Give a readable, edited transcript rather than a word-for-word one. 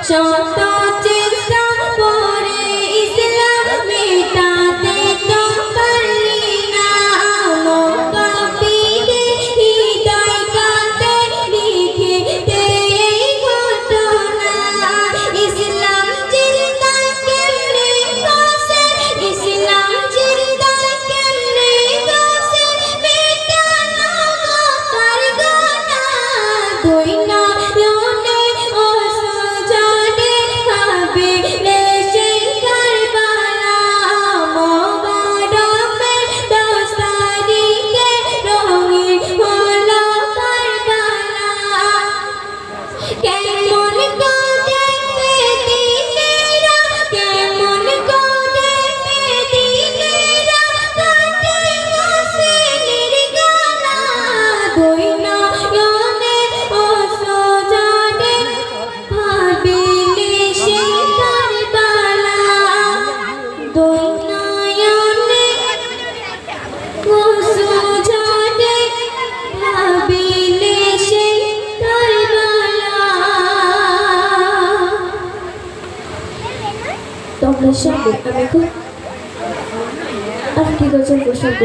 শত চেষ্টা করে ইসলাম মেটাতে তো পারলি না। মক্কা বিদে হৃদয় কাঁদে লিখে দে এই ঘটনা। ইসলাম জিন্দায় কেমনে বসে, ইসলাম জিন্দায় কেমনে বসে, মেটানো গো তার গোনা। দুই নয়নে অশ্রুঝরে ভাবিলে সেই কারবালা। মোবারকের 10 তারিখে রঙিন হলো কারবালা। কেমন করে বেদিনেরা, কেমন করে বেদিনেরা কাটে হোসেনের গলা। দুই নয়নে অশ্রুঝরে ভাবিলে সেই কারবালা। দুই নয়নে অশ্রুঝরে ভাবিলে সেই কারবালা। তোমরা সামনে আমি খুব আর কি গজল প্রসঙ্গ